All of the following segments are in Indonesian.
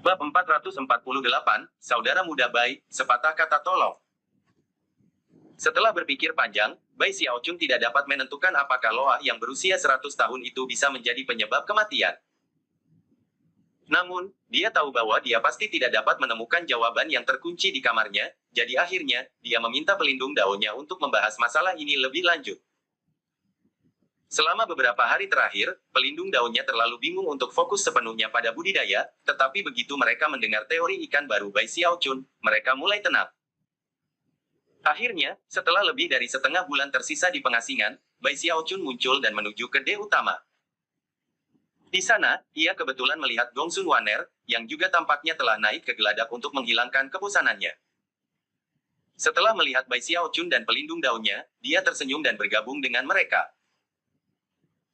Bab 448, Saudara Muda Bai, sepatah kata tolong. Setelah berpikir panjang, Bai Xiaochun tidak dapat menentukan apakah Loa yang berusia 100 tahun itu bisa menjadi penyebab kematian. Namun, dia tahu bahwa dia pasti tidak dapat menemukan jawaban yang terkunci di kamarnya, jadi akhirnya, dia meminta pelindung daunnya untuk membahas masalah ini lebih lanjut. Selama beberapa hari terakhir, pelindung daunnya terlalu bingung untuk fokus sepenuhnya pada budidaya, tetapi begitu mereka mendengar teori ikan baru Bai Xiaochun, mereka mulai tenang. Akhirnya, setelah lebih dari setengah bulan tersisa di pengasingan, Bai Xiaochun muncul dan menuju ke D utama. Di sana, ia kebetulan melihat Gongsun Waner, yang juga tampaknya telah naik ke geladak untuk menghilangkan kebosanannya. Setelah melihat Bai Xiaochun dan pelindung daunnya, dia tersenyum dan bergabung dengan mereka.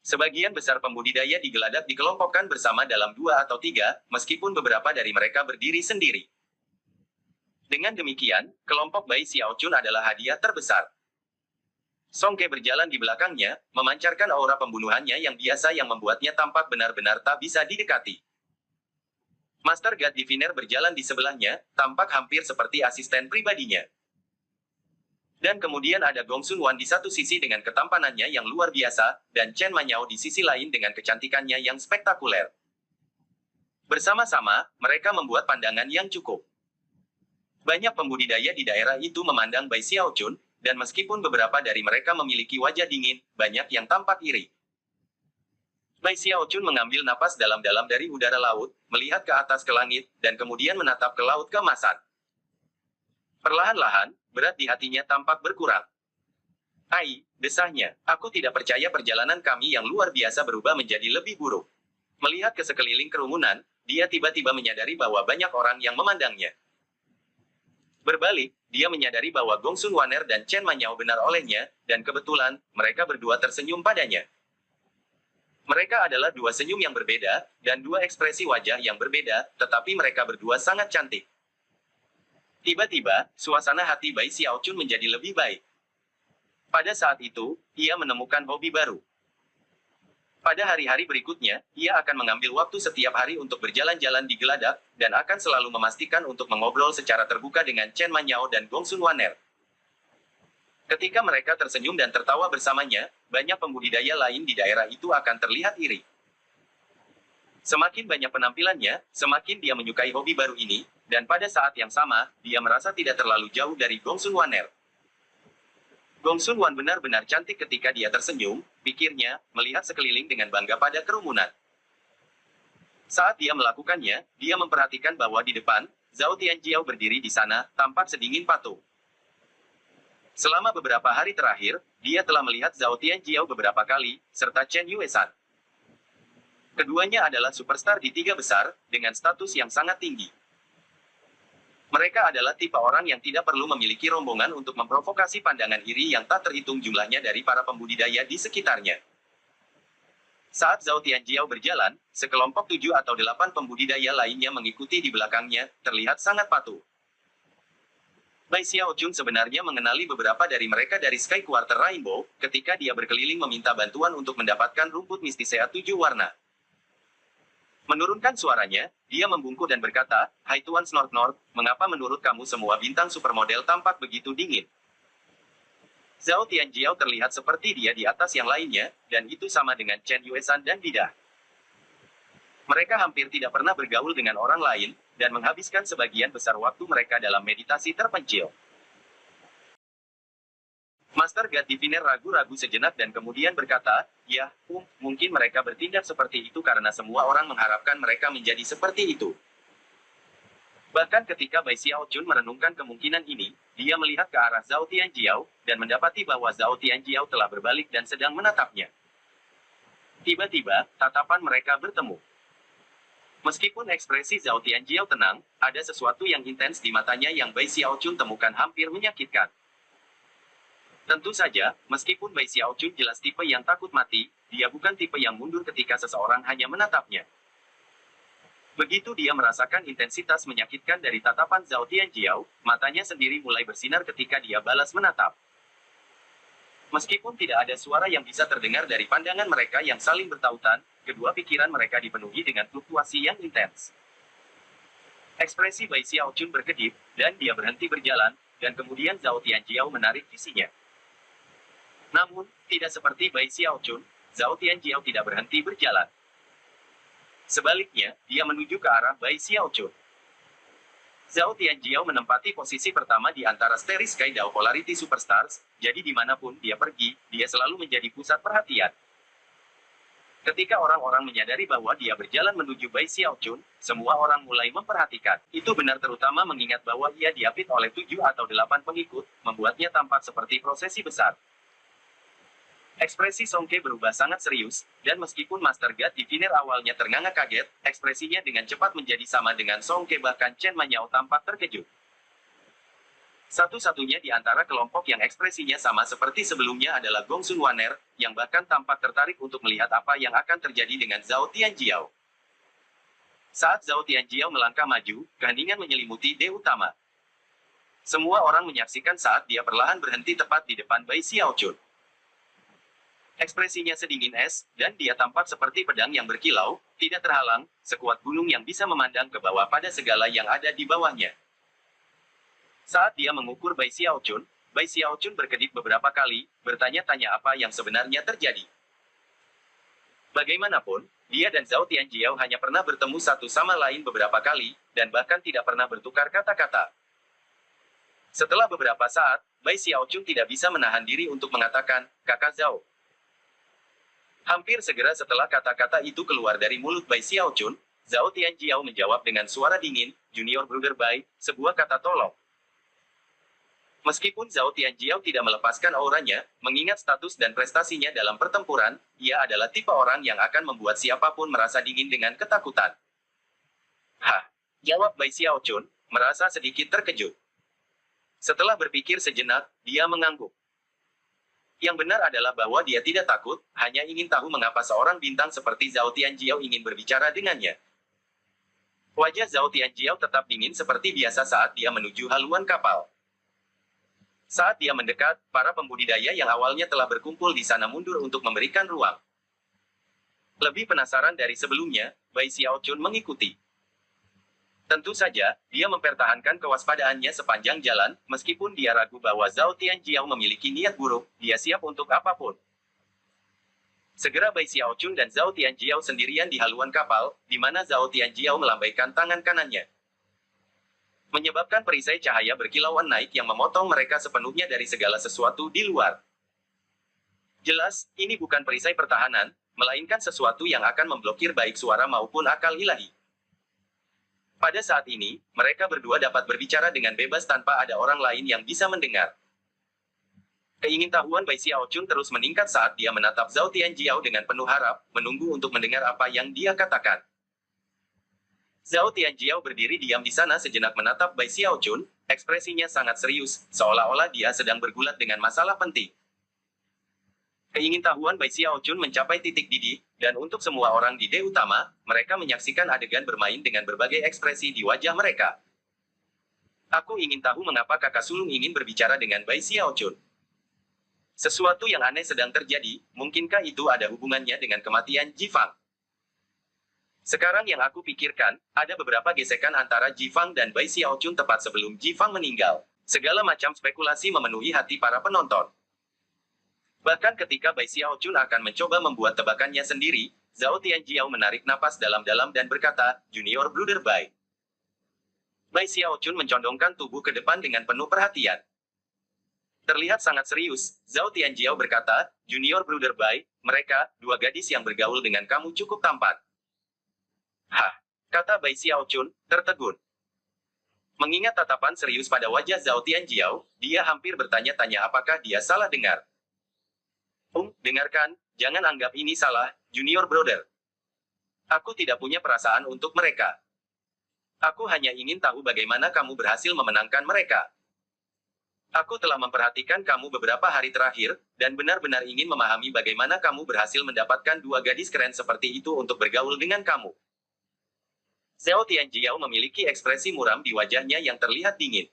Sebagian besar pembudidaya di geladak dikelompokkan bersama dalam 2 atau 3, meskipun beberapa dari mereka berdiri sendiri. Dengan demikian, kelompok Bai Xiaochun adalah hadiah terbesar. Song Ke berjalan di belakangnya, memancarkan aura pembunuhannya yang biasa yang membuatnya tampak benar-benar tak bisa didekati. Master God Diviner berjalan di sebelahnya, tampak hampir seperti asisten pribadinya. Dan kemudian ada Gongsun Wan di satu sisi dengan ketampanannya yang luar biasa, dan Chen Manyao di sisi lain dengan kecantikannya yang spektakuler. Bersama-sama, mereka membuat pandangan yang cukup. Banyak pembudidaya di daerah itu memandang Bai Xiaochun, dan meskipun beberapa dari mereka memiliki wajah dingin, banyak yang tampak iri. Bai Xiaochun mengambil napas dalam-dalam dari udara laut, melihat ke atas ke langit, dan kemudian menatap ke laut keemasan. Perlahan-lahan, berat di hatinya tampak berkurang. "Ai," desahnya, "aku tidak percaya perjalanan kami yang luar biasa berubah menjadi lebih buruk." Melihat ke sekeliling kerumunan, dia tiba-tiba menyadari bahwa banyak orang yang memandangnya. Berbalik, dia menyadari bahwa Gongsun Waner dan Chen Manyao benar olehnya, dan kebetulan, mereka berdua tersenyum padanya. Mereka adalah dua senyum yang berbeda, dan dua ekspresi wajah yang berbeda, tetapi mereka berdua sangat cantik. Tiba-tiba, suasana hati Bai Xiaochun menjadi lebih baik. Pada saat itu, ia menemukan hobi baru. Pada hari-hari berikutnya, ia akan mengambil waktu setiap hari untuk berjalan-jalan di geladak, dan akan selalu memastikan untuk mengobrol secara terbuka dengan Chen Manyao dan Gongsun Waner. Ketika mereka tersenyum dan tertawa bersamanya, banyak pembudidaya lain di daerah itu akan terlihat iri. Semakin banyak penampilannya, semakin dia menyukai hobi baru ini, dan pada saat yang sama, dia merasa tidak terlalu jauh dari Gongsun Waner. Gongsun Wan benar-benar cantik ketika dia tersenyum, pikirnya, melihat sekeliling dengan bangga pada kerumunan. Saat dia melakukannya, dia memperhatikan bahwa di depan, Zhao Tianjiao berdiri di sana, tampak sedingin patung. Selama beberapa hari terakhir, dia telah melihat Zhao Tianjiao beberapa kali, serta Chen Yuesan. Keduanya adalah superstar di 3 besar, dengan status yang sangat tinggi. Mereka adalah tipe orang yang tidak perlu memiliki rombongan untuk memprovokasi pandangan iri yang tak terhitung jumlahnya dari para pembudidaya di sekitarnya. Saat Zhao Tianjiao berjalan, sekelompok 7 atau 8 pembudidaya lainnya mengikuti di belakangnya, terlihat sangat patuh. Bai Xiaochun sebenarnya mengenali beberapa dari mereka dari Sky Quarter Rainbow, ketika dia berkeliling meminta bantuan untuk mendapatkan rumput mistisea 7 warna. Menurunkan suaranya, dia membungkuk dan berkata, "Hai Tuan Snort-Nort, mengapa menurut kamu semua bintang supermodel tampak begitu dingin?" Zhao Tianjiao terlihat seperti dia di atas yang lainnya, dan itu sama dengan Chen Yuesan dan Bidah. Mereka hampir tidak pernah bergaul dengan orang lain, dan menghabiskan sebagian besar waktu mereka dalam meditasi terpencil. Master God Diviner ragu-ragu sejenak dan kemudian berkata, "Ya, mungkin mereka bertindak seperti itu karena semua orang mengharapkan mereka menjadi seperti itu." Bahkan ketika Bai Xiaochun merenungkan kemungkinan ini, dia melihat ke arah Zhao Tianjiao, dan mendapati bahwa Zhao Tianjiao telah berbalik dan sedang menatapnya. Tiba-tiba, tatapan mereka bertemu. Meskipun ekspresi Zhao Tianjiao tenang, ada sesuatu yang intens di matanya yang Bai Xiaochun temukan hampir menyakitkan. Tentu saja, meskipun Bai Xiaochun jelas tipe yang takut mati, dia bukan tipe yang mundur ketika seseorang hanya menatapnya. Begitu dia merasakan intensitas menyakitkan dari tatapan Zhao Tianjiao, matanya sendiri mulai bersinar ketika dia balas menatap. Meskipun tidak ada suara yang bisa terdengar dari pandangan mereka yang saling bertautan, kedua pikiran mereka dipenuhi dengan fluktuasi yang intens. Ekspresi Bai Xiaochun berkedip, dan dia berhenti berjalan, dan kemudian Zhao Tianjiao menarik visinya. Namun, tidak seperti Bai Xiaochun, Zhao Tianjiao tidak berhenti berjalan. Sebaliknya, dia menuju ke arah Bai Xiaochun. Zhao Tianjiao menempati posisi pertama di antara Starry Sky Dao Polarity Superstars, jadi dimanapun dia pergi, dia selalu menjadi pusat perhatian. Ketika orang-orang menyadari bahwa dia berjalan menuju Bai Xiaochun, semua orang mulai memperhatikan. Itu benar terutama mengingat bahwa ia diapit oleh 7 atau 8 pengikut, membuatnya tampak seperti prosesi besar. Ekspresi Song Ke berubah sangat serius, dan meskipun Master God Diviner awalnya ternganga kaget, ekspresinya dengan cepat menjadi sama dengan Song Ke, bahkan Chen Manyao tampak terkejut. Satu-satunya di antara kelompok yang ekspresinya sama seperti sebelumnya adalah Gongsun Wanner, yang bahkan tampak tertarik untuk melihat apa yang akan terjadi dengan Zhao Tianjiao. Saat Zhao Tianjiao melangkah maju, keheningan menyelimuti De Utama. Semua orang menyaksikan saat dia perlahan berhenti tepat di depan Bai Xiaochun. Ekspresinya sedingin es, dan dia tampak seperti pedang yang berkilau, tidak terhalang, sekuat gunung yang bisa memandang ke bawah pada segala yang ada di bawahnya. Saat dia mengukur Bai Xiaochun berkedip beberapa kali, bertanya-tanya apa yang sebenarnya terjadi. Bagaimanapun, dia dan Zhao Tianjiao hanya pernah bertemu satu sama lain beberapa kali, dan bahkan tidak pernah bertukar kata-kata. Setelah beberapa saat, Bai Xiaochun tidak bisa menahan diri untuk mengatakan, "Kakak Zhao." Hampir segera setelah kata-kata itu keluar dari mulut Bai Xiaochun, Zhao Tianjiao menjawab dengan suara dingin, "Junior Brother Bai," sebuah kata tolong. Meskipun Zhao Tianjiao tidak melepaskan auranya, mengingat status dan prestasinya dalam pertempuran, ia adalah tipe orang yang akan membuat siapapun merasa dingin dengan ketakutan. "Hah?" jawab Bai Xiaochun, merasa sedikit terkejut. Setelah berpikir sejenak, dia mengangguk. Yang benar adalah bahwa dia tidak takut, hanya ingin tahu mengapa seorang bintang seperti Zhao Tianjiao ingin berbicara dengannya. Wajah Zhao Tianjiao tetap dingin seperti biasa saat dia menuju haluan kapal. Saat dia mendekat, para pembudidaya yang awalnya telah berkumpul di sana mundur untuk memberikan ruang. Lebih penasaran dari sebelumnya, Bai Xiaochun mengikuti. Tentu saja, dia mempertahankan kewaspadaannya sepanjang jalan, meskipun dia ragu bahwa Zhao Tianjiao memiliki niat buruk, dia siap untuk apapun. Segera Bai Xiaochun dan Zhao Tianjiao sendirian di haluan kapal, di mana Zhao Tianjiao melambaikan tangan kanannya. Menyebabkan perisai cahaya berkilauan naik yang memotong mereka sepenuhnya dari segala sesuatu di luar. Jelas, ini bukan perisai pertahanan, melainkan sesuatu yang akan memblokir baik suara maupun akal ilahi. Pada saat ini, mereka berdua dapat berbicara dengan bebas tanpa ada orang lain yang bisa mendengar. Keingintahuan Bai Xiaochun terus meningkat saat dia menatap Zhao Tianjiao dengan penuh harap, menunggu untuk mendengar apa yang dia katakan. Zhao Tianjiao berdiri diam di sana sejenak menatap Bai Xiaochun, ekspresinya sangat serius, seolah-olah dia sedang bergulat dengan masalah penting. Keingintahuan Bai Xiaochun mencapai titik didih, dan untuk semua orang di De Utama, mereka menyaksikan adegan bermain dengan berbagai ekspresi di wajah mereka. "Aku ingin tahu mengapa kakak sulung ingin berbicara dengan Bai Xiaochun. Sesuatu yang aneh sedang terjadi, mungkinkah itu ada hubungannya dengan kematian Ji Fang? Sekarang yang aku pikirkan, ada beberapa gesekan antara Ji Fang dan Bai Xiaochun tepat sebelum Ji Fang meninggal. Segala macam spekulasi memenuhi hati para penonton. Bahkan ketika Bai Xiaochun akan mencoba membuat tebakannya sendiri, Zhao Tianjiao menarik napas dalam-dalam dan berkata, "Junior Brother Bai." Bai Xiaochun mencondongkan tubuh ke depan dengan penuh perhatian. Terlihat sangat serius, Zhao Tianjiao berkata, "Junior Brother Bai, mereka, dua gadis yang bergaul dengan kamu cukup tampan." "Hah?" kata Bai Xiaochun, tertegun. Mengingat tatapan serius pada wajah Zhao Tianjiao, dia hampir bertanya-tanya apakah dia salah dengar. Dengarkan, jangan anggap ini salah, Junior Brother. Aku tidak punya perasaan untuk mereka. Aku hanya ingin tahu bagaimana kamu berhasil memenangkan mereka. Aku telah memperhatikan kamu beberapa hari terakhir, dan benar-benar ingin memahami bagaimana kamu berhasil mendapatkan dua gadis keren seperti itu untuk bergaul dengan kamu." Zhao Tianjiao memiliki ekspresi muram di wajahnya yang terlihat dingin.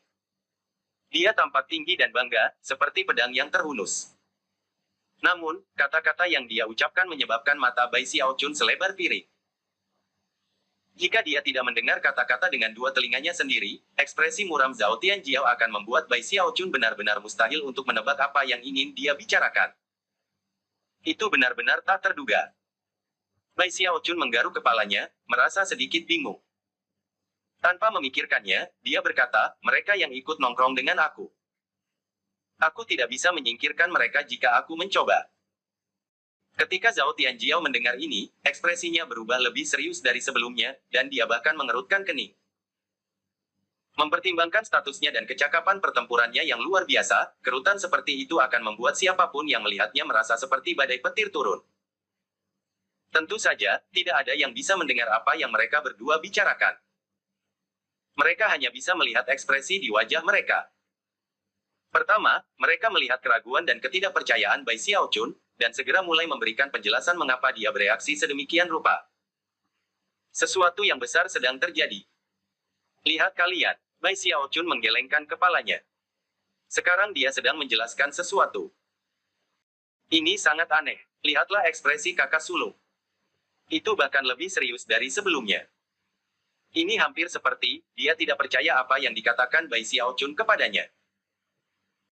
Dia tampak tinggi dan bangga, seperti pedang yang terhunus. Namun, kata-kata yang dia ucapkan menyebabkan mata Bai Xiaochun selebar piring. Jika dia tidak mendengar kata-kata dengan dua telinganya sendiri, ekspresi muram Zhao Tianjiao akan membuat Bai Xiaochun benar-benar mustahil untuk menebak apa yang ingin dia bicarakan. Itu benar-benar tak terduga. Bai Xiaochun menggaruk kepalanya, merasa sedikit bingung. Tanpa memikirkannya, dia berkata, mereka yang ikut nongkrong dengan aku. Aku tidak bisa menyingkirkan mereka jika aku mencoba. Ketika Zhao Tianjiao mendengar ini, ekspresinya berubah lebih serius dari sebelumnya, dan dia bahkan mengerutkan kening. Mempertimbangkan statusnya dan kecakapan pertempurannya yang luar biasa, kerutan seperti itu akan membuat siapapun yang melihatnya merasa seperti badai petir turun. Tentu saja, tidak ada yang bisa mendengar apa yang mereka berdua bicarakan. Mereka hanya bisa melihat ekspresi di wajah mereka. Pertama, mereka melihat keraguan dan ketidakpercayaan Bai Xiaochun, dan segera mulai memberikan penjelasan mengapa dia bereaksi sedemikian rupa. Sesuatu yang besar sedang terjadi. Lihat kalian, Bai Xiaochun menggelengkan kepalanya. Sekarang dia sedang menjelaskan sesuatu. Ini sangat aneh. Lihatlah ekspresi kakak sulung. Itu bahkan lebih serius dari sebelumnya. Ini hampir seperti, dia tidak percaya apa yang dikatakan Bai Xiaochun kepadanya.